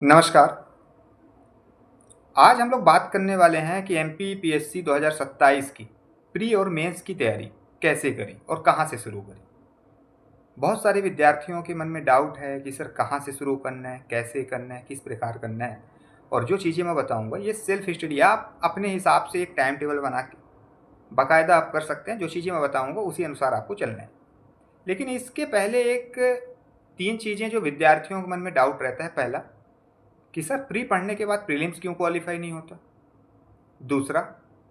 नमस्कार। आज हम लोग बात करने वाले हैं कि एमपीपीएससी 2027 की प्री और मेंस की तैयारी कैसे करें और कहाँ से शुरू करें। बहुत सारे विद्यार्थियों के मन में डाउट है कि सर कहाँ से शुरू करना है, कैसे करना है, किस प्रकार करना है। और जो चीज़ें मैं बताऊंगा ये सेल्फ स्टडी आप अपने हिसाब से एक टाइम टेबल बना के बाकायदा आप कर सकते हैं। जो चीज़ें मैं बताऊंगा उसी अनुसार आपको चलना है। लेकिन इसके पहले एक 3 चीज़ें जो विद्यार्थियों के मन में डाउट रहता है। पहला कि सर प्री पढ़ने के बाद प्रीलिम्स क्यों क्वालिफाई नहीं होता। दूसरा,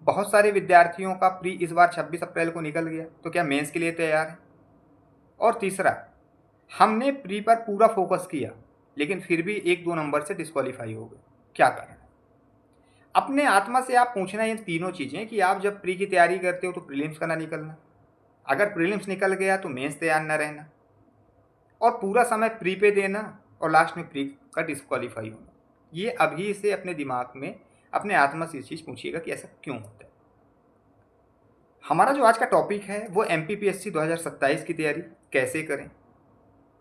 बहुत सारे विद्यार्थियों का प्री इस बार 26 अप्रैल को निकल गया, तो क्या मेंस के लिए तैयार है। और तीसरा, हमने प्री पर पूरा फोकस किया लेकिन फिर भी 1-2 नंबर से डिस्क्वालीफाई हो गए, क्या कारण है। अपने आत्मा से आप पूछना ये तीनों चीज़ें कि आप जब प्री की तैयारी करते हो तो प्रीलिम्स का ना निकलना, अगर प्रीलिम्स निकल गया तो मेंस तैयार ना रहना, और पूरा समय प्री पे देना और लास्ट में प्री का डिस्क्वालीफाई होना। ये अभी से अपने दिमाग में, अपने आत्मा से ये चीज़ पूछिएगा कि ऐसा क्यों होता है। हमारा जो आज का टॉपिक है वो एमपीपीएससी 2027 की तैयारी कैसे करें,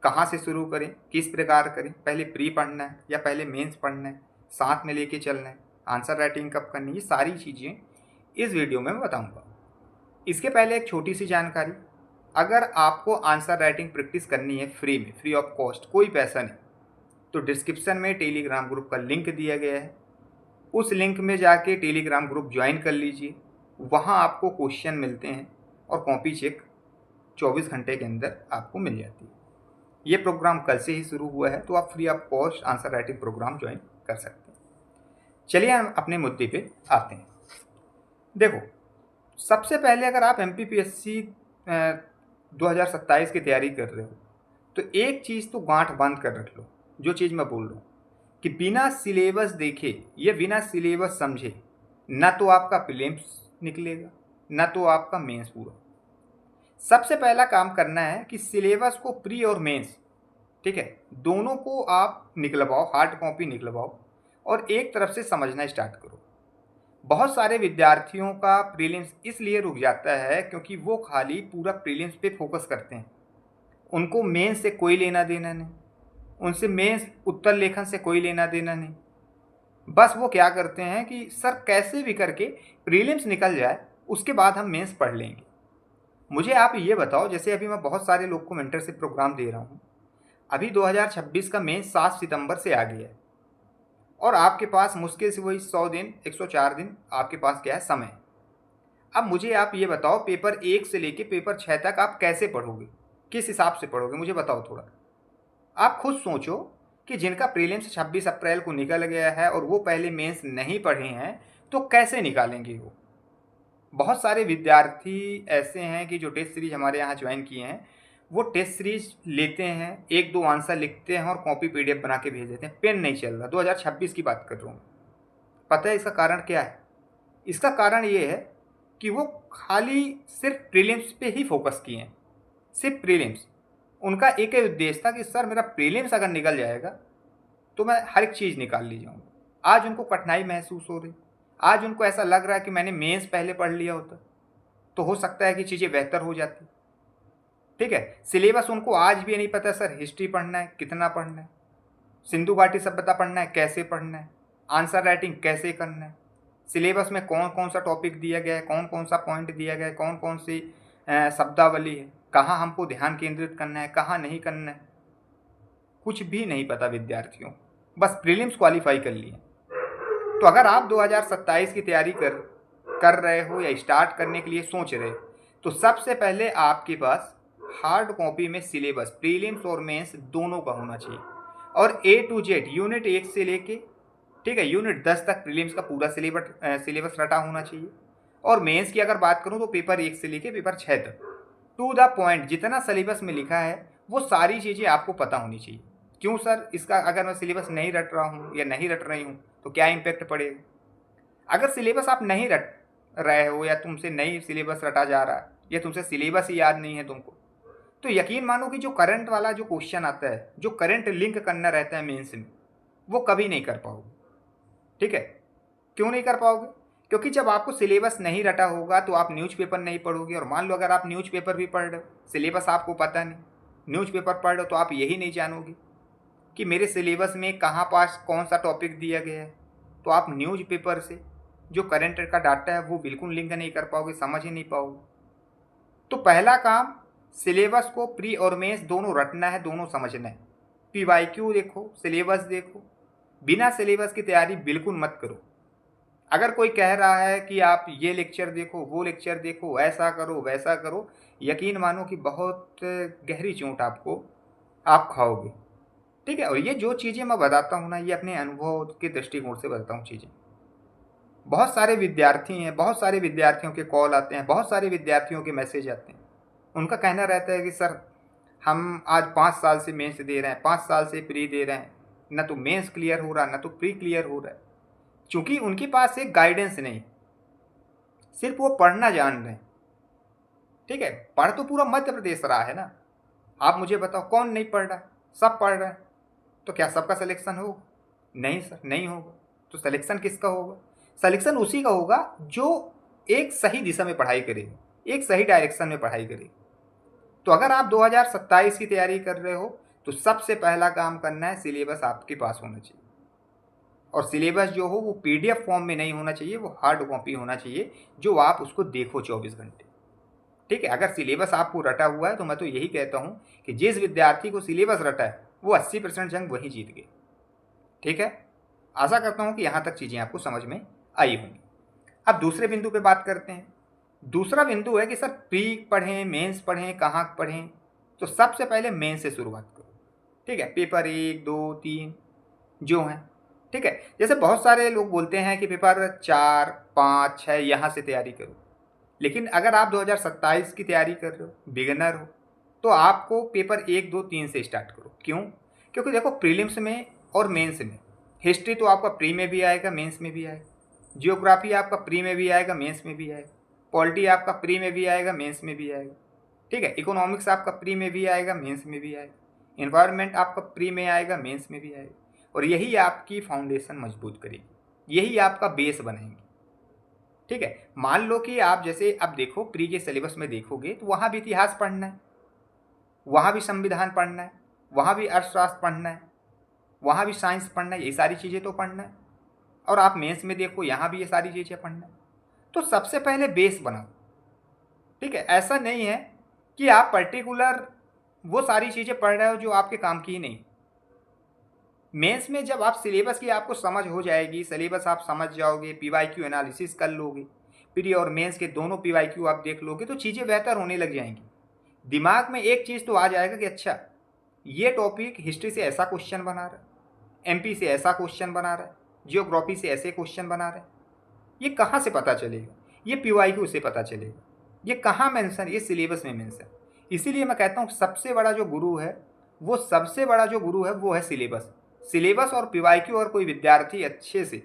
कहाँ से शुरू करें, किस प्रकार करें, पहले प्री पढ़ना है या पहले मेंस पढ़ना है, साथ में लेके चलना है, आंसर राइटिंग कब करनी है, ये सारी चीज़ें इस वीडियो में मैं बताऊंगा। इसके पहले एक छोटी सी जानकारी, अगर आपको आंसर राइटिंग प्रैक्टिस करनी है फ्री में, फ्री ऑफ कॉस्ट, कोई पैसा नहीं, तो डिस्क्रिप्शन में टेलीग्राम ग्रुप का लिंक दिया गया है। उस लिंक में जाके टेलीग्राम ग्रुप ज्वाइन कर लीजिए। वहाँ आपको क्वेश्चन मिलते हैं और कॉपी चेक 24 घंटे के अंदर आपको मिल जाती है। ये प्रोग्राम कल से ही शुरू हुआ है, तो आप free of cost answer writing program join कर सकते हैं। चलिए हम अपने मुद्दे पे आते हैं। देखो, सबसे पहले अगर आप एमपीपीएससी 2027 की तैयारी कर रहे हो तो एक चीज़ तो गांठ बांध कर रख लो, जो चीज़ मैं बोल रहा हूँ कि बिना सिलेबस देखे या बिना सिलेबस समझे ना तो आपका प्रीलिम्स निकलेगा ना तो आपका मेंस पूरा। सबसे पहला काम करना है कि सिलेबस को प्री और मेंस, ठीक है, दोनों को आप निकलवाओ, हार्ड कॉपी निकलवाओ और एक तरफ से समझना स्टार्ट करो। बहुत सारे विद्यार्थियों का प्रीलिम्स इसलिए रुक जाता है क्योंकि वो खाली पूरा प्रीलिम्स पे फोकस करते हैं, उनको मेंस से कोई लेना देना नहीं, उनसे मेंस उत्तर लेखन से कोई लेना देना नहीं। बस वो क्या करते हैं कि सर कैसे भी करके प्रीलिम्स निकल जाए उसके बाद हम मेंस पढ़ लेंगे। मुझे आप ये बताओ, जैसे अभी मैं बहुत सारे लोग को मेंटरशिप प्रोग्राम दे रहा हूँ, अभी 2026 का मेंस 7 सितंबर से आ गया है और आपके पास मुश्किल से वही 100 दिन, 104 दिन आपके पास क्या है, समय। अब मुझे आप ये बताओ, पेपर 1 से लेके पेपर 6 तक आप कैसे पढ़ोगे, किस हिसाब से पढ़ोगे, मुझे बताओ थोड़ा। आप खुद सोचो कि जिनका प्रीलिम्स 26 अप्रैल को निकल गया है और वो पहले मेंस नहीं पढ़े हैं तो कैसे निकालेंगे वो। बहुत सारे विद्यार्थी ऐसे हैं कि जो टेस्ट सीरीज हमारे यहाँ ज्वाइन किए हैं, वो टेस्ट सीरीज लेते हैं, 1-2 आंसर लिखते हैं और कॉपी पीडीएफ बना के भेज देते हैं, पेन नहीं चल रहा। 2026 की बात कर रहा हूँ। पता है इसका कारण क्या है। इसका कारण ये है कि वो खाली सिर्फ प्रीलिम्स पे ही फोकस किए हैं, सिर्फ प्रीलिम्स। उनका एक ही उद्देश्य था कि सर मेरा प्रीलिम्स अगर निकल जाएगा तो मैं हर एक चीज़ निकाल ली जाऊँगा। आज उनको कठिनाई महसूस हो रही, आज उनको ऐसा लग रहा है कि मैंने मेंस पहले पढ़ लिया होता तो हो सकता है कि चीज़ें बेहतर हो जाती। ठीक है, सिलेबस उनको आज भी नहीं पता सर हिस्ट्री पढ़ना है कितना पढ़ना है, सिंधु घाटी सभ्यता पढ़ना है कैसे पढ़ना है, आंसर राइटिंग कैसे करना है, सिलेबस में कौन कौन सा टॉपिक दिया गया है, कौन कौन सा पॉइंट दिया गया है, कौन कौन सी शब्दावली है, कहाँ हमको ध्यान केंद्रित करना है, कहाँ नहीं करना है, कुछ भी नहीं पता विद्यार्थियों। बस प्रीलिम्स क्वालिफाई कर लिए। तो अगर आप 2027 की तैयारी कर रहे हो या स्टार्ट करने के लिए सोच रहे हो तो सबसे पहले आपके पास हार्ड कॉपी में सिलेबस प्रीलिम्स और मेंस दोनों का होना चाहिए और ए टू जेड यूनिट 1 से लेके, ठीक है, यूनिट 10 तक प्रीलिम्स का पूरा सिलेबस रटा होना चाहिए। और मेंस की अगर बात करूं तो पेपर 1 से लेके पेपर 6 तक टू द पॉइंट जितना सिलेबस में लिखा है वो सारी चीज़ें आपको पता होनी चाहिए। क्यों सर, इसका अगर मैं सिलेबस नहीं रट रहा हूँ या नहीं रट रही हूँ तो क्या इम्पैक्ट पड़ेगा। अगर सिलेबस आप नहीं रट रहे हो या तुमसे नई सिलेबस रटा जा रहा है या तुमसे सिलेबस ही याद नहीं है तुमको, तो यकीन मानो कि जो करंट वाला जो क्वेश्चन आता है, जो करंट लिंक करना रहता है मेंस में, वो कभी नहीं कर पाओगे। ठीक है, क्यों नहीं कर पाओगे, क्योंकि जब आपको सिलेबस नहीं रटा होगा तो आप न्यूज़पेपर नहीं पढ़ोगे। और मान लो अगर आप न्यूज़पेपर भी पढ़ रहे हो, सिलेबस आपको पता नहीं, न्यूज़पेपर पढ़ रहे हो, तो आप यही नहीं जानोगे कि मेरे सिलेबस में कहाँ पास कौन सा टॉपिक दिया गया है, तो आप न्यूज़पेपर से जो करंट का डाटा है वो बिल्कुल लिंक नहीं कर पाओगे, समझ ही नहीं पाओगे। तो पहला काम, सिलेबस को प्री और मेंस दोनों रटना है, दोनों समझना है। पीवाईक्यू देखो, सिलेबस देखो, बिना सिलेबस की तैयारी बिल्कुल मत करो। अगर कोई कह रहा है कि आप ये लेक्चर देखो, वो लेक्चर देखो, ऐसा करो वैसा करो, यकीन मानो कि बहुत गहरी चोट आप खाओगे। ठीक है। और ये जो चीज़ें मैं बताता हूँ ना, ये अपने अनुभव के दृष्टिकोण से बताता हूँ चीज़ें। बहुत सारे विद्यार्थी हैं, बहुत सारे विद्यार्थियों के कॉल आते हैं, बहुत सारे विद्यार्थियों के मैसेज आते हैं। उनका कहना रहता है कि सर हम आज 5 साल से मेंस दे रहे हैं, 5 साल से प्री दे रहे हैं, न तो मेंस क्लियर हो रहा, न तो प्री क्लियर हो रहा है। क्योंकि उनके पास एक गाइडेंस नहीं, सिर्फ वो पढ़ना जान रहे हैं। ठीक है। पढ़ तो पूरा मध्य प्रदेश रहा है ना। आप मुझे बताओ कौन नहीं पढ़ रहा है? सब पढ़ रहे हैं। तो क्या सबका सिलेक्शन होगा? नहीं सर, नहीं होगा। तो सिलेक्शन किसका होगा? सिलेक्शन उसी का होगा जो एक सही दिशा में पढ़ाई करेगा, एक सही डायरेक्शन में पढ़ाई करेगा। तो अगर आप 2027 की तैयारी कर रहे हो तो सबसे पहला काम करना है, सिलेबस आपके पास होना चाहिए। और सिलेबस जो हो वो पीडीएफ फॉर्म में नहीं होना चाहिए, वो हार्ड कॉपी होना चाहिए, जो आप उसको देखो 24 घंटे। ठीक है। अगर सिलेबस आपको रटा हुआ है तो मैं तो यही कहता हूँ कि जिस विद्यार्थी को सिलेबस रटा है वो 80% जंग वही जीत गए। ठीक है। आशा करता हूँ कि यहाँ तक चीज़ें आपको समझ में आई होंगी। अब दूसरे बिंदु पे बात करते हैं। दूसरा बिंदु है कि सर प्री पढ़ें, मेंस पढ़ें, कहाँ पढ़ें? तो सबसे पहले मेंस से शुरुआत करो। ठीक है। पेपर 1, 2, 3 जो हैं। ठीक है। जैसे बहुत सारे लोग बोलते हैं कि पेपर 4, 5, 6 यहाँ से तैयारी करो। लेकिन अगर आप 2027 की तैयारी कर रहे हो, बिगिनर हो, तो आपको पेपर 1, 2, 3 से स्टार्ट करो। क्यों? क्योंकि देखो प्रीलिम्स में और मेंस में हिस्ट्री तो आपका प्री में भी आएगा, मेंस में भी आएगा। जियोग्राफी आपका प्री में भी आएगा, मेंस में भी आएगा। पॉलिटी आपका प्री में भी आएगा, मेंस में भी आएगा। ठीक है। इकोनॉमिक्स आपका प्री में भी आएगा, मेंस में भी आएगा। इन्वायरमेंट आपका प्री में आएगा, मेंस में भी आएगा। और यही आपकी फाउंडेशन मजबूत करेगी, यही आपका बेस बनाएंगे। ठीक है। मान लो कि आप जैसे अब देखो प्री के सिलेबस में देखोगे तो वहाँ भी इतिहास पढ़ना है, वहाँ भी संविधान पढ़ना है, वहाँ भी अर्थशास्त्र पढ़ना है, वहाँ भी साइंस पढ़ना है, ये सारी चीज़ें तो पढ़ना है। और आप मेंस में देखो यहाँ भी ये सारी चीज़ें पढ़ना है। तो सबसे पहले बेस बनाओ। ठीक है। ऐसा नहीं है कि आप पर्टिकुलर वो सारी चीज़ें पढ़ रहे हो जो आपके काम की ही नहीं। मेंस में जब आप सिलेबस की आपको समझ हो जाएगी, सिलेबस आप समझ जाओगे, पीवाईक्यू एनालिसिस कर लोगे, प्री और मेंस के दोनों पीवाईक्यू आप देख लोगे, तो चीज़ें बेहतर होने लग जाएंगी। दिमाग में एक चीज़ तो आ जाएगा कि अच्छा ये टॉपिक हिस्ट्री से ऐसा क्वेश्चन बना रहा है, एमपी से ऐसा क्वेश्चन बना रहा है, जियोग्राफी से ऐसे क्वेश्चन बना रहा है। ये कहाँ से पता चलेगा? ये पीवाईक्यू से पता चलेगा। ये कहाँ मेंशन? ये सिलेबस में मेंशन। इसीलिए मैं कहता हूँ सबसे बड़ा जो गुरु है, वो है सिलेबस। सिलेबस और पीवाईक्यू और कोई विद्यार्थी अच्छे से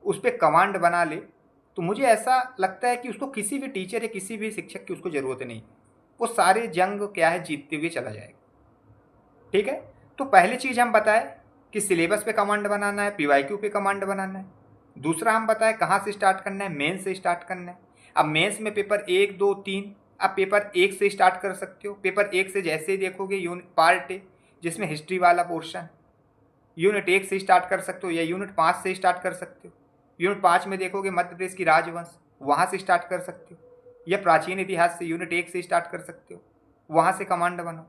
उस पर कमांड बना ले तो मुझे ऐसा लगता है कि उसको किसी भी टीचर या किसी भी शिक्षक की उसको ज़रूरत नहीं, वो सारे जंग क्या है जीतते हुए चला जाएगा। ठीक है। तो पहली चीज़ हम बताएं कि सिलेबस पे कमांड बनाना है, पीवाईक्यू पे कमांड बनाना है। दूसरा हम बताएं कहाँ से स्टार्ट करना है, मेंस से स्टार्ट करना है। अब मेंस में पेपर 1, 2, 3, अब पेपर 1 से स्टार्ट कर सकते हो। पेपर 1 से जैसे ही देखोगे यूनिट पार्ट ए जिसमें हिस्ट्री वाला पोर्शन, यूनिट 1 से स्टार्ट कर सकते हो या यूनिट 5 से स्टार्ट कर सकते हो। यूनिट 5 में देखोगे मध्य प्रदेश की राजवंश, वहाँ से स्टार्ट कर सकते हो। या प्राचीन इतिहास से यूनिट 1 से स्टार्ट कर सकते हो, वहाँ से कमांड बनाओ।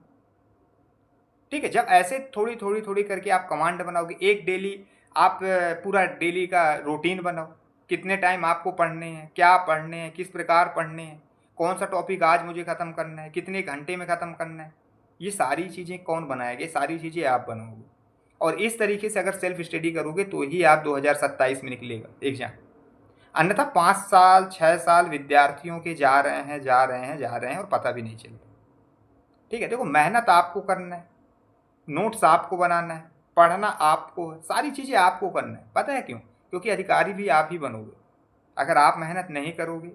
ठीक है। जब ऐसे थोड़ी थोड़ी थोड़ी करके आप कमांड बनाओगे, एक डेली आप पूरा डेली का रूटीन बनाओ, कितने टाइम आपको पढ़ने हैं, क्या पढ़ने हैं, किस प्रकार पढ़ने हैं, कौन सा टॉपिक आज मुझे ख़त्म करना है, कितने घंटे में ख़त्म करना है। ये सारी चीज़ें कौन बनाएगा? ये सारी चीज़ें आप बनाओगे। और इस तरीके से अगर सेल्फ स्टडी करोगे तो ही आप 2027 में निकलेगा एग्जाम। अन्यथा 5 साल 6 साल विद्यार्थियों के जा रहे हैं और पता भी नहीं चलता। ठीक है। देखो मेहनत आपको करना है, नोट्स आपको बनाना है, पढ़ना आपको है, सारी चीज़ें आपको करना है। पता है क्यों? क्योंकि अधिकारी भी आप ही बनोगे। अगर आप मेहनत नहीं करोगे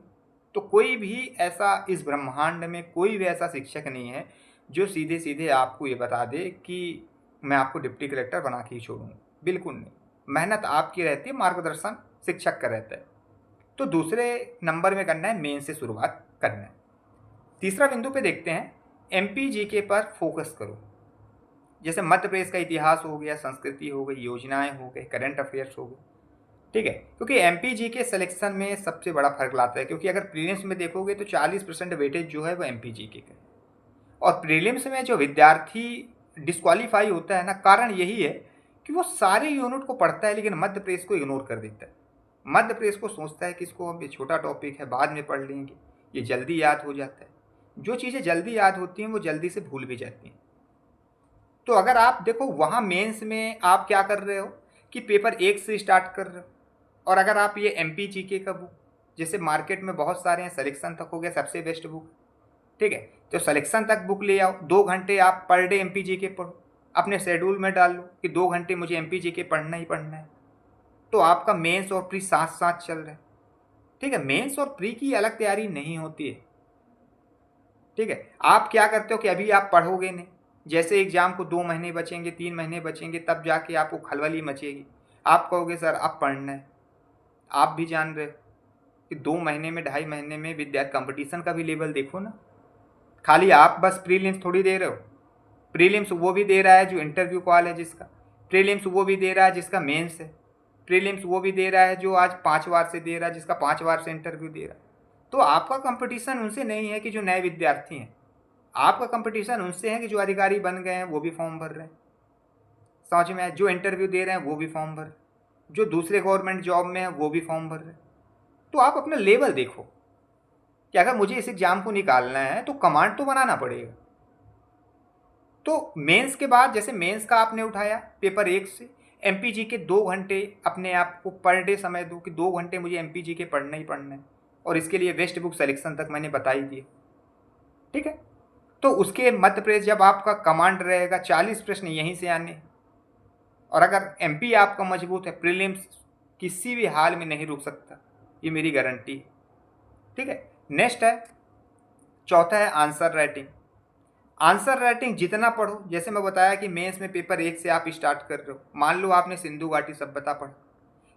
तो कोई भी ऐसा इस ब्रह्मांड में कोई भी ऐसा शिक्षक नहीं है जो सीधे सीधे आपको ये बता दे कि मैं आपको डिप्टी कलेक्टर बना के ही छोड़ूंगा। बिल्कुल नहीं। मेहनत आपकी रहती है, मार्गदर्शन शिक्षक का रहता है। तो दूसरे नंबर में करना है, मेन से शुरुआत करना है। तीसरा बिंदु पे देखते हैं, एमपी जीके पर फोकस करो। जैसे मध्य प्रदेश का इतिहास हो गया, संस्कृति हो गई, योजनाएं हो गए, करंट अफेयर्स हो गए, ठीक है। क्योंकि एमपीजी के सिलेक्शन में सबसे बड़ा फर्क लाता है, क्योंकि अगर प्रीलिम्स में देखोगे तो 40% वेटेज जो है वो एमपीजी के है, और प्रीलिम्स में जो विद्यार्थी डिस्क्वालीफाई होता है ना, कारण यही है कि वो सारे यूनिट को पढ़ता है लेकिन मध्य प्रदेश को इग्नोर कर देता है। मध्य प्रदेश को सोचता है कि इसको हम, ये छोटा टॉपिक है, बाद में पढ़ लेंगे, ये जल्दी याद हो जाता है। जो चीज़ें जल्दी याद होती हैं वो जल्दी से भूल भी जाती हैं। तो अगर आप देखो वहाँ मेंस में आप क्या कर रहे हो कि पेपर 1 से स्टार्ट कर रहे हो, और अगर आप ये एमपीजीके का बुक, जैसे मार्केट में बहुत सारे हैं, सिलेक्शन तक हो गया सबसे बेस्ट बुक, ठीक है, तो सिलेक्शन तक बुक ले आओ, 2 घंटे आप पर डे एमपीजीके पढ़ो, अपने शेड्यूल में डाल लो कि 2 घंटे मुझे एमपीजीके पढ़ना ही पढ़ना है, तो आपका मेंस और प्री साथ साथ चल रहा है, ठीक है। मेंस और प्री की अलग तैयारी नहीं होती है, ठीक है। आप क्या करते हो कि अभी आप पढ़ोगे नहीं, जैसे एग्जाम को 2 महीने बचेंगे, 3 महीने बचेंगे, तब जाके आपको खलबली मचेगी, आप कहोगे सर अब पढ़ना है। आप भी जान रहे हो कि 2 महीने में, 2.5 महीने में विद्यार्थी कंपटीशन का भी लेवल देखो ना। खाली आप बस प्रीलिम्स थोड़ी दे रहे हो, प्रीलिम्स वो भी दे रहा है जो इंटरव्यू कॉल है जिसका, प्रीलिम्स वो भी दे रहा है जिसका मेंस है, प्रीलिम्स वो भी दे रहा है जो आज 5 बार से दे रहा है, जिसका 5 बार से इंटरव्यू दे रहा है। तो आपका कंपटीशन उनसे नहीं है कि जो नए विद्यार्थी हैं, आपका कंपटीशन उनसे है कि जो अधिकारी बन गए हैं वो भी फॉर्म भर रहे हैं, समझ में आए, जो इंटरव्यू दे रहे हैं वो भी फॉर्म भर रहे हैं, जो दूसरे गवर्नमेंट जॉब में है वो भी फॉर्म भर रहे हैं। तो आप अपना लेवल देखो कि अगर मुझे इस एग्जाम को निकालना है तो कमांड तो बनाना पड़ेगा। तो मेंस के बाद, जैसे मेंस का आपने उठाया पेपर 1 से, एमपीजी के 2 घंटे अपने आप को पर डे समय दो कि 2 घंटे मुझे एमपीजी के पढ़ना ही पढ़ना है, और इसके लिए बेस्ट बुक सिलेक्शन तक मैंने बता ही दिए, ठीक है। तो उसके मध्य प्रदेश जब आपका कमांड रहेगा, 40 प्रश्न यहीं से आने, और अगर एमपी आपका मजबूत है, प्रीलिम्स किसी भी हाल में नहीं रुक सकता, ये मेरी गारंटी है, ठीक है। नेक्स्ट है, चौथा है आंसर राइटिंग। आंसर राइटिंग जितना पढ़ो, जैसे मैं बताया कि मेंस में पेपर 1 से आप स्टार्ट कर रहे हो, मान लो आपने सिंधु घाटी सभ्यता पढ़ा,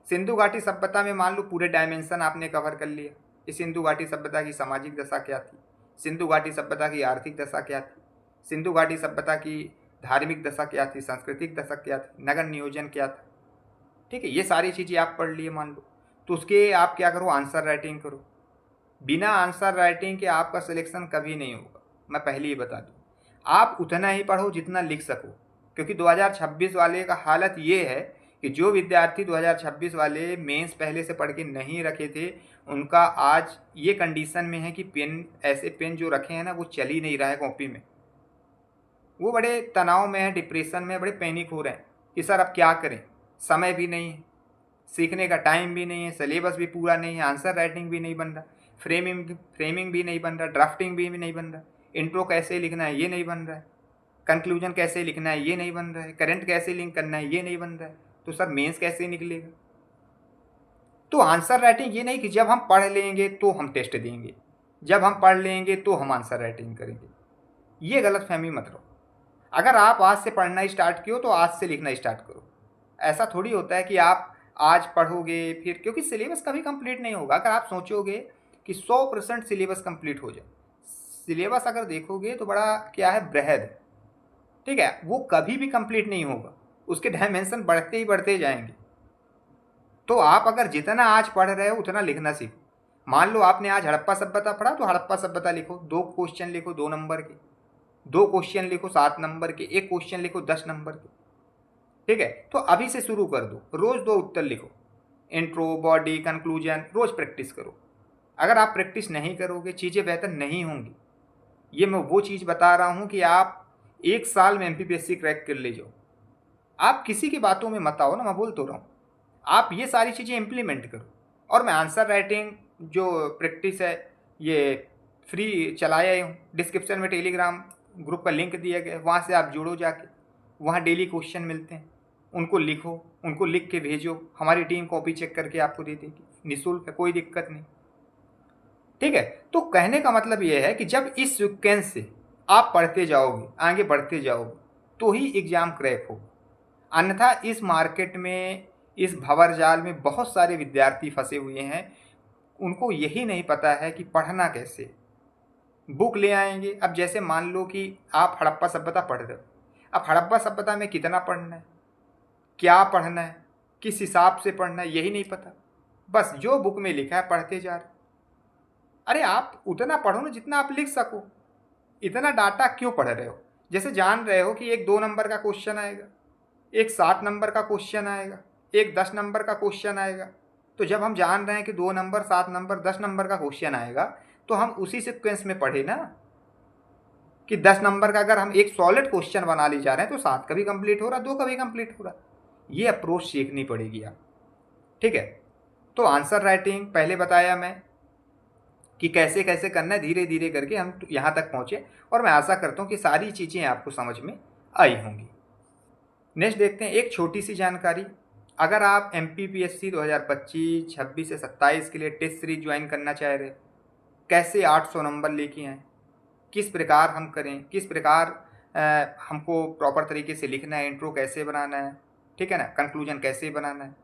सिंधु घाटी सभ्यता में मान लो पूरे डायमेंशन आपने कवर कर लिया कि सिंधु घाटी सभ्यता की सामाजिक दशा क्या थी, सिंधु घाटी सभ्यता की आर्थिक दशा क्या थी, सिंधु घाटी सभ्यता की धार्मिक दशा क्या थी, सांस्कृतिक दशा क्या थी, नगर नियोजन क्या था, ठीक है। ये सारी चीज़ें आप पढ़ लिए मान लो, तो उसके आप क्या करो, आंसर राइटिंग करो। बिना आंसर राइटिंग के आपका सिलेक्शन कभी नहीं होगा, मैं पहले ही बता दूँ। आप उतना ही पढ़ो जितना लिख सको, क्योंकि 2026 वाले का हालत ये है कि जो विद्यार्थी 2026 वाले मेंस पहले से पढ़ के नहीं रखे थे, उनका आज ये कंडीशन में है कि पेन, ऐसे पेन जो रखे हैं ना वो चल ही नहीं रहा है कॉपी में, वो बड़े तनाव में है, डिप्रेशन में, बड़े पैनिक हो रहे हैं कि सर अब क्या करें, समय भी नहीं है, सीखने का टाइम भी नहीं है, सिलेबस भी पूरा नहीं है, आंसर राइटिंग भी नहीं बन रहा, फ्रेमिंग भी नहीं बन रहा, ड्राफ्टिंग भी नहीं बन रहा, इंट्रो कैसे लिखना है ये नहीं बन रहा है, कंक्लूजन कैसे लिखना है ये नहीं बन रहा है, करंट कैसे लिंक करना है ये नहीं बन रहा है, तो सर मेंस कैसे निकलेगा। तो आंसर राइटिंग ये नहीं कि जब हम पढ़ लेंगे तो हम टेस्ट देंगे, जब हम पढ़ लेंगे तो हम आंसर राइटिंग करेंगे, ये गलत फहमी मत रहो। अगर आप आज से पढ़ना स्टार्ट किए तो आज से लिखना स्टार्ट करो। ऐसा थोड़ी होता है कि आप आज पढ़ोगे फिर, क्योंकि सिलेबस कभी कंप्लीट नहीं होगा। अगर आप सोचोगे कि 100% सिलेबस कंप्लीट हो जाए, सिलेबस अगर देखोगे तो बड़ा क्या है, बृहद, ठीक है, वो कभी भी कंप्लीट नहीं होगा, उसके डायमेंशन बढ़ते ही बढ़ते जाएंगे। तो आप अगर जितना आज पढ़ रहे हो उतना लिखना सीखो। मान लो आपने आज हड़प्पा सभ्यता पढ़ा तो हड़प्पा सभ्यता लिखो, 2 क्वेश्चन लिखो 2 नंबर के, 2 क्वेश्चन लिखो 7 नंबर के, 1 क्वेश्चन लिखो 10 नंबर के, ठीक है। तो अभी से शुरू कर दो, रोज 2 उत्तर लिखो, इंट्रो, बॉडी, कंक्लूजन, रोज प्रैक्टिस करो। अगर आप प्रैक्टिस नहीं करोगे चीज़ें बेहतर नहीं होंगी। ये मैं वो चीज़ बता रहा हूँ कि आप 1 साल में एमपीपीएससी क्रैक कर ले जाओ। आप किसी की बातों में मत आओ ना, मैं बोल तो रहा हूँ, आप ये सारी चीज़ें इम्प्लीमेंट करो। और मैं आंसर राइटिंग जो प्रैक्टिस है ये फ्री चलाया हूँ, डिस्क्रिप्शन में टेलीग्राम ग्रुप का लिंक दिया गया है, वहाँ से आप जुड़ो जाके, वहाँ डेली क्वेश्चन मिलते हैं, उनको लिखो, उनको लिख के भेजो, हमारी टीम कॉपी चेक करके आपको दे देगी, निःशुल्क है, कोई दिक्कत नहीं, ठीक है। तो कहने का मतलब ये है कि जब इस सीक्वेंस से आप पढ़ते जाओगे, आगे बढ़ते जाओगे, तो ही एग्ज़ाम क्रैक होगा। अन्यथा इस मार्केट में, इस भंवरजाल में बहुत सारे विद्यार्थी फंसे हुए हैं, उनको यही नहीं पता है कि पढ़ना कैसे। बुक ले आएंगे, अब जैसे मान लो कि आप हड़प्पा सभ्यता पढ़ रहे हो, अब हड़प्पा सभ्यता में कितना पढ़ना है, क्या पढ़ना है, किस हिसाब से पढ़ना है, यही नहीं पता। बस जो बुक में लिखा है पढ़ते जा रहे। अरे आप उतना पढ़ो ना जितना आप लिख सको। इतना डाटा क्यों पढ़ रहे हो? जैसे जान रहे हो कि एक 2 नंबर का क्वेश्चन आएगा, एक 7 नंबर का क्वेश्चन आएगा, एक 10 नंबर का क्वेश्चन आएगा। तो जब हम जान रहे हैं कि 2 नंबर, 7 नंबर, 10 नंबर का क्वेश्चन आएगा, तो हम उसी सीक्वेंस में पढ़े ना कि 10 नंबर का अगर हम एक सॉलिड क्वेश्चन बना ले जा रहे हैं तो 7 का भी कंप्लीट हो रहा, 2 का भी कंप्लीट हो रहा। ये अप्रोच सीखनी पड़ेगी आप। ठीक है, तो आंसर राइटिंग पहले बताया मैं कि कैसे कैसे करना है, धीरे धीरे करके हम यहाँ तक पहुँचे, और मैं आशा करता हूँ कि सारी चीज़ें आपको समझ में आई होंगी। नेक्स्ट देखते हैं एक छोटी सी जानकारी। अगर आप MPPSC 2025, 26 से 27 के लिए टेस्ट सीरीज ज्वाइन करना चाह रहे, कैसे 800 नंबर लेके आएँ, किस प्रकार हम करें, किस प्रकार हमको प्रॉपर तरीके से लिखना है, इंट्रो कैसे बनाना है, ठीक है ना, कंक्लूजन कैसे बनाना है,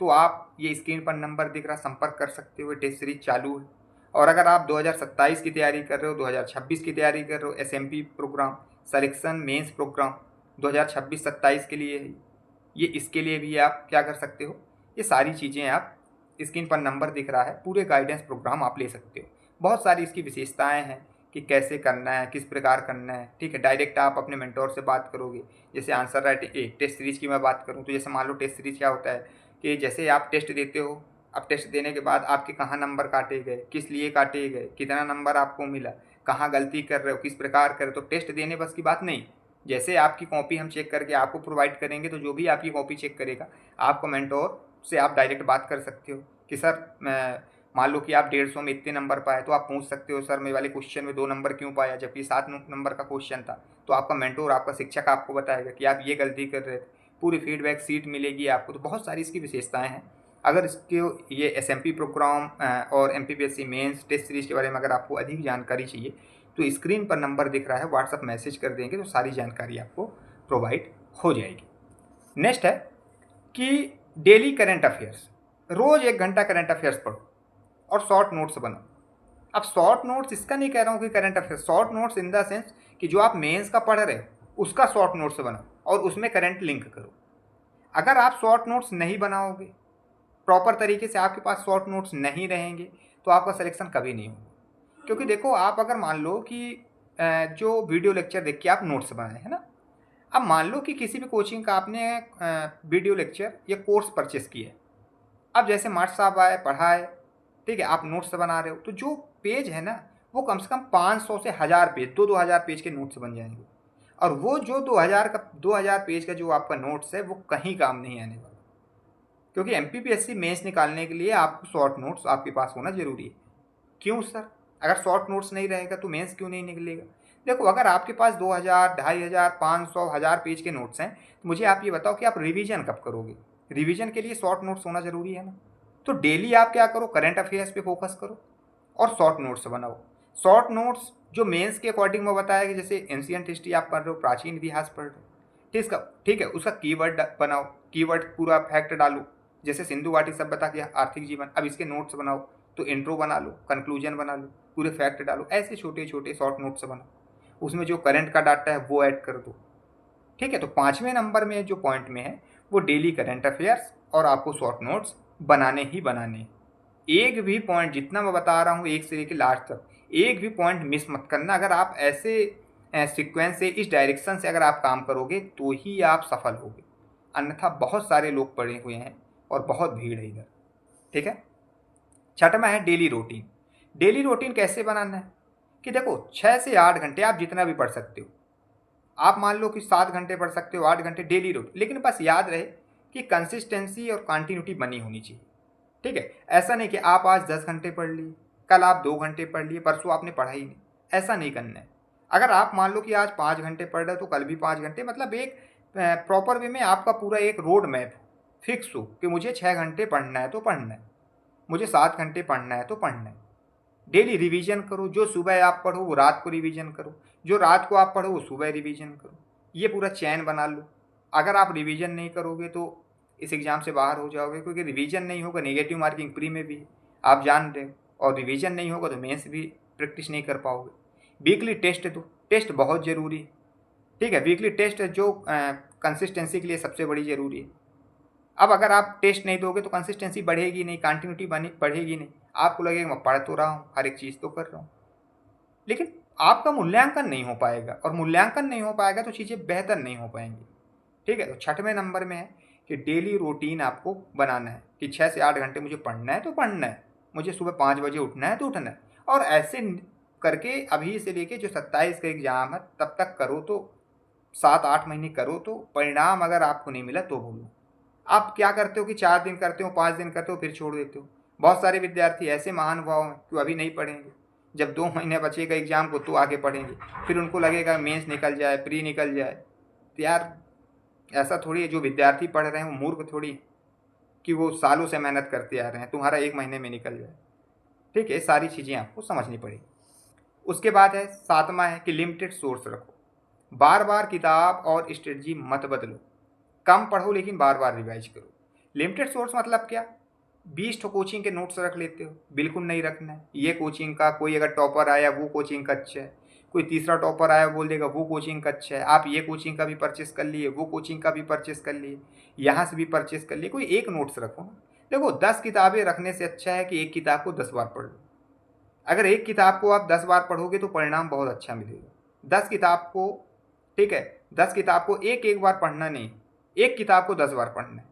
तो आप ये स्क्रीन पर नंबर दिख रहा, संपर्क कर सकते हो। टेस्ट सीरीज चालू है। और अगर आप 2027 की तैयारी कर रहे हो, 2026 की तैयारी कर रहे हो, SMP program, selection mains program 2026-27 के लिए है ये, इसके लिए भी आप क्या कर सकते हो, ये सारी चीज़ें आप स्क्रीन पर नंबर दिख रहा है, पूरे गाइडेंस प्रोग्राम आप ले सकते हो। बहुत सारी इसकी विशेषताएं हैं कि कैसे करना है, किस प्रकार करना है। ठीक है, डायरेक्ट आप अपने मेंटोर से बात करोगे। जैसे आंसर राइटिंग टेस्ट सीरीज की मैं बात करूँ तो जैसे मान लो टेस्ट सीरीज क्या होता है कि जैसे आप टेस्ट देते हो, अब टेस्ट देने के बाद आपके कहाँ नंबर काटे गए, किस लिए काटे गए, कितना नंबर आपको मिला, कहाँ गलती कर रहे हो, किस प्रकार कर रहे हो। तो टेस्ट देने बस की बात नहीं, जैसे आपकी कॉपी हम चेक करके आपको प्रोवाइड करेंगे, तो जो भी आपकी कॉपी चेक करेगा, आपको मेंटोर से आप डायरेक्ट बात कर सकते हो कि सर मान लो कि आप 150 में इतने नंबर पाए, तो आप पूछ सकते हो सर मेरे वाले क्वेश्चन में 2 नंबर क्यों पाया जबकि 7 नंबर का क्वेश्चन था। तो आपका मेंटोर, आपका शिक्षक आपको बताएगा कि आप ये गलती कर रहे थे, पूरी फीडबैक सीट मिलेगी आपको। तो बहुत सारी इसकी विशेषताएँ हैं। अगर इसके ये SMP प्रोग्राम और MPPSC मेंस टेस्ट सीरीज के बारे में अगर आपको अधिक जानकारी चाहिए, तो स्क्रीन पर नंबर दिख रहा है, व्हाट्सअप मैसेज कर देंगे तो सारी जानकारी आपको प्रोवाइड हो जाएगी। नेक्स्ट है कि डेली करंट अफेयर्स, रोज़ 1 घंटा करंट अफेयर्स पढ़ो और शॉर्ट नोट्स बनाओ। अब शॉर्ट नोट्स इसका नहीं कह रहा हूँ कि current affairs, short notes in the sense कि जो आप मेंस का पढ़ रहे हो उसका शॉर्ट नोट्स बनाओ और उसमें करंट लिंक करो। अगर आप शॉर्ट नोट्स नहीं बनाओगे, प्रॉपर तरीके से आपके पास शॉर्ट नोट्स नहीं रहेंगे, तो आपका सिलेक्शन कभी नहीं होगा। क्योंकि देखो, आप अगर मान लो कि जो वीडियो लेक्चर देख के आप नोट्स बनाए हैं ना, अब मान लो कि किसी भी कोचिंग का आपने वीडियो लेक्चर या कोर्स परचेस किया है। अब जैसे मास्टर साहब आए, पढ़ाए, ठीक है, आप नोट्स बना रहे हो, तो जो पेज है ना वो कम से कम 500 से 1000 पेज, 2-2000 पेज के नोट्स बन जाएंगे। और वो जो 2000 पेज का जो आपका नोट्स है वो कहीं काम नहीं आने वाला। क्योंकि MPPSC मेंस निकालने के लिए आपको शॉर्ट नोट्स आपके पास होना जरूरी है। क्यों सर? अगर शॉर्ट नोट्स नहीं रहेगा तो मेंस क्यों नहीं निकलेगा? देखो, अगर आपके पास 2000, 2500, 500, 1000 पेज के नोट्स हैं, तो मुझे आप ये बताओ कि आप रिवीजन कब करोगे? रिवीजन के लिए शॉर्ट नोट्स होना ज़रूरी है ना। तो डेली आप क्या करो, करंट अफेयर्स पे फोकस करो और शॉर्ट नोट्स बनाओ। शॉर्ट नोट्स जो मेंस के अकॉर्डिंग मैं बताया कि जैसे एंशिएंट हिस्ट्री आप पढ़ रहे हो, प्राचीन इतिहास पढ़ रहे हो, ठीक है, उसका कीवर्ड बनाओ, कीवर्ड पूरा फैक्ट डालो। जैसे सिंधु घाटी सभ्यता के आर्थिक जीवन, अब इसके नोट्स बनाओ, तो इंट्रो बना लो, कंक्लूजन बना लो, पूरे फैक्ट डालो। ऐसे छोटे छोटे शॉर्ट नोट्स बनाओ, उसमें जो करंट का डाटा है वो ऐड कर दो। ठीक है, तो 5वें नंबर में जो पॉइंट में है वो डेली करंट अफेयर्स और आपको शॉर्ट नोट्स बनाने ही बनाने। एक भी पॉइंट, जितना मैं बता रहा हूँ एक से लेकर लास्ट तक, एक भी पॉइंट मिस मत करना। अगर आप ऐसे सीक्वेंस से, इस डायरेक्शन से अगर आप काम करोगे तो ही आप सफल होगे, अन्यथा बहुत सारे लोग पड़े हुए हैं और बहुत भीड़ है इधर। ठीक है, 6वां है डेली रूटीन। डेली रूटीन कैसे बनाना है कि देखो, 6 से 8 घंटे आप जितना भी पढ़ सकते हो। आप मान लो कि 7 घंटे पढ़ सकते हो, 8 घंटे डेली रूटीन, लेकिन बस याद रहे कि कंसिस्टेंसी और कंटिन्यूटी बनी होनी चाहिए। ठीक है, ऐसा नहीं कि आप आज 10 घंटे पढ़ लिए, कल आप 2 घंटे पढ़ लिए, परसों आपने पढ़ा ही नहीं। ऐसा नहीं करना है। अगर आप मान लो कि आज 5 घंटे पढ़ रहे हो तो कल भी 5 घंटे, मतलब एक प्रॉपर वे में आपका पूरा एक रोड मैप फिक्स हो कि मुझे 6 घंटे पढ़ना है तो पढ़ना है, मुझे 7 घंटे पढ़ना है तो पढ़ना है। डेली रिवीजन करो, जो सुबह आप पढ़ो वो रात को रिवीजन करो, जो रात को आप पढ़ो वो सुबह रिवीजन करो। ये पूरा चैन बना लो। अगर आप रिवीजन नहीं करोगे तो इस एग्ज़ाम से बाहर हो जाओगे, क्योंकि रिवीजन नहीं होगा नेगेटिव मार्किंग प्री में भी आप जान रहे हो, और रिवीजन नहीं होगा तो मेंस भी प्रैक्टिस नहीं कर पाओगे। वीकली टेस्ट दो, टेस्ट बहुत ज़रूरी है। ठीक है, वीकली टेस्ट जो कंसिस्टेंसी के लिए सबसे बड़ी ज़रूरी है। अब अगर आप टेस्ट नहीं दोगे तो कंसिस्टेंसी बढ़ेगी नहीं, कंटिन्यूटी बढ़ेगी नहीं। आपको लगेगा मैं पढ़ तो रहा हूँ, हर एक चीज़ तो कर रहा हूँ, लेकिन आपका मूल्यांकन नहीं हो पाएगा, और मूल्यांकन नहीं हो पाएगा तो चीज़ें बेहतर नहीं हो पाएंगी। ठीक है, तो छठवें नंबर में है कि डेली रूटीन आपको बनाना है कि 6 से 8 घंटे मुझे पढ़ना है तो पढ़ना है, मुझे सुबह 5 बजे उठना है तो उठना है। और ऐसे करके अभी से लेके जो 27 का एग्ज़ाम है तब तक करो, तो 7-8 महीने करो, तो परिणाम अगर आपको नहीं मिला तो बोलो। आप क्या करते हो कि 4 दिन करते हो, 5 दिन करते हो, फिर छोड़ देते हो। बहुत सारे विद्यार्थी ऐसे महानुभाव हैं कि अभी नहीं पढ़ेंगे, जब 2 महीने बचेगा एग्जाम को तो आगे पढ़ेंगे, फिर उनको लगेगा मेंस निकल जाए, प्री निकल जाए। तो यार ऐसा थोड़ी है, जो विद्यार्थी पढ़ रहे हैं वो मूर्ख थोड़ी है कि वो सालों से मेहनत करते आ रहे हैं, तुम्हारा 1 महीने में निकल जाए। ठीक है, सारी चीज़ें आपको समझनी पड़ेगी। उसके बाद है 7वां है कि लिमिटेड सोर्स रखो। बार बार किताब और स्ट्रेटजी मत बदलो, कम पढ़ो लेकिन बार बार रिवाइज करो। लिमिटेड सोर्स मतलब क्या? 20 कोचिंग के नोट्स रख लेते हो, बिल्कुल नहीं रखना है। ये कोचिंग का कोई अगर टॉपर आया वो कोचिंग का अच्छा है, कोई तीसरा टॉपर आया बोल देगा वो कोचिंग का अच्छा है, आप ये कोचिंग का भी परचेस कर लिए, वो कोचिंग का भी परचेस कर लिए, यहाँ से भी परचेस कर लिए, कोई एक नोट्स रखो ना। देखो 10 किताबें रखने से अच्छा है कि एक किताब को 10 बार पढ़ लो। अगर एक किताब को आप 10 बार पढ़ोगे तो परिणाम बहुत अच्छा मिलेगा। 10 किताब को, ठीक है, 10 किताब को एक एक बार पढ़ना नहीं, एक किताब को 10 बार पढ़ना है।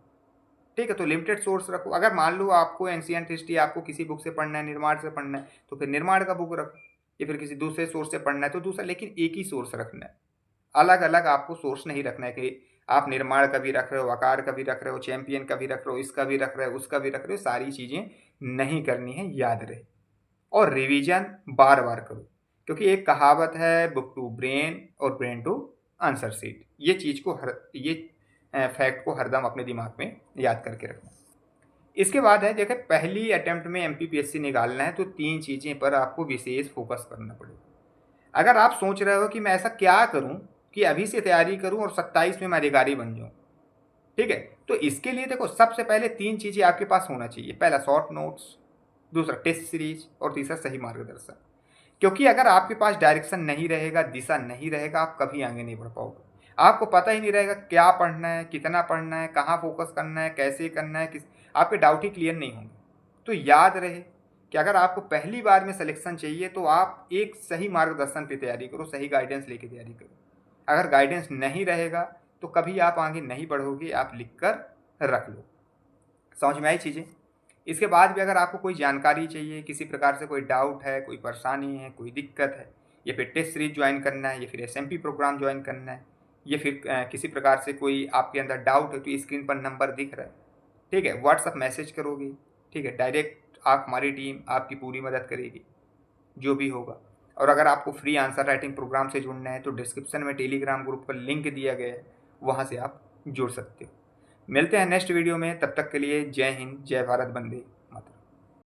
ठीक है, तो लिमिटेड सोर्स रखो। अगर मान लो आपको एंशियंट हिस्ट्री आपको किसी बुक से पढ़ना है, निर्माण से पढ़ना है, तो फिर निर्माण का बुक रखो, या फिर किसी दूसरे सोर्स से पढ़ना है तो दूसरा, लेकिन एक ही सोर्स रखना है। अलग अलग आपको सोर्स नहीं रखना है कि आप निर्माण का भी रख रहे हो, आकार का भी रख रहे हो, चैंपियन का भी रख रहे हो, इसका भी रख रहे हो, उसका भी रख रहे हो। सारी चीज़ें नहीं करनी है, याद रहे। और रिवीजन बार बार करो, क्योंकि एक कहावत है, बुक टू ब्रेन और ब्रेन टू आंसर सीट। ये चीज़ को ये फैक्ट को हरदम अपने दिमाग में याद करके रखना। इसके बाद है, देखिए पहली अटेम्प्ट में एमपीपीएससी निकालना है तो 3 चीज़ें पर आपको विशेष फोकस करना पड़ेगा। अगर आप सोच रहे हो कि मैं ऐसा क्या करूं कि अभी से तैयारी करूं और 27 में मैं अधिकारी बन जाऊं, ठीक है, तो इसके लिए देखो सबसे पहले 3 चीज़ें आपके पास होना चाहिए। पहला शॉर्ट नोट्स, दूसरा टेस्ट सीरीज, और तीसरा सही मार्गदर्शन। क्योंकि अगर आपके पास डायरेक्शन नहीं रहेगा, दिशा नहीं रहेगा, आप कभी आगे नहीं बढ़ पाओगे। आपको पता ही नहीं रहेगा क्या पढ़ना है, कितना पढ़ना है, कहाँ फोकस करना है, कैसे करना है, किस, आपके डाउट ही क्लियर नहीं होंगे। तो याद रहे कि अगर आपको पहली बार में सिलेक्शन चाहिए तो आप एक सही मार्गदर्शन पे तैयारी करो, सही गाइडेंस लेके तैयारी करो। अगर गाइडेंस नहीं रहेगा तो कभी आप आगे नहीं बढ़ोगे। आप लिख कर रख लो। समझ में आई चीज़ें? इसके बाद भी अगर आपको कोई जानकारी चाहिए, किसी प्रकार से कोई डाउट है, कोई परेशानी है, कोई दिक्कत है, या फिर टेस्ट सीरीज ज्वाइन करना है, या फिर एसएमपी प्रोग्राम ज्वाइन करना है, या फिर किसी प्रकार से कोई आपके अंदर डाउट है, तो स्क्रीन पर नंबर दिख रहा है, ठीक है, व्हाट्सअप मैसेज करोगे, ठीक है, डायरेक्ट आप, हमारी टीम आपकी पूरी मदद करेगी जो भी होगा। और अगर आपको फ्री आंसर राइटिंग प्रोग्राम से जुड़ना है तो डिस्क्रिप्शन में टेलीग्राम ग्रुप का लिंक दिया गया है, वहाँ से आप जुड़ सकते हो। मिलते हैं नेक्स्ट वीडियो में, तब तक के लिए जय हिंद, जय भारत, वंदे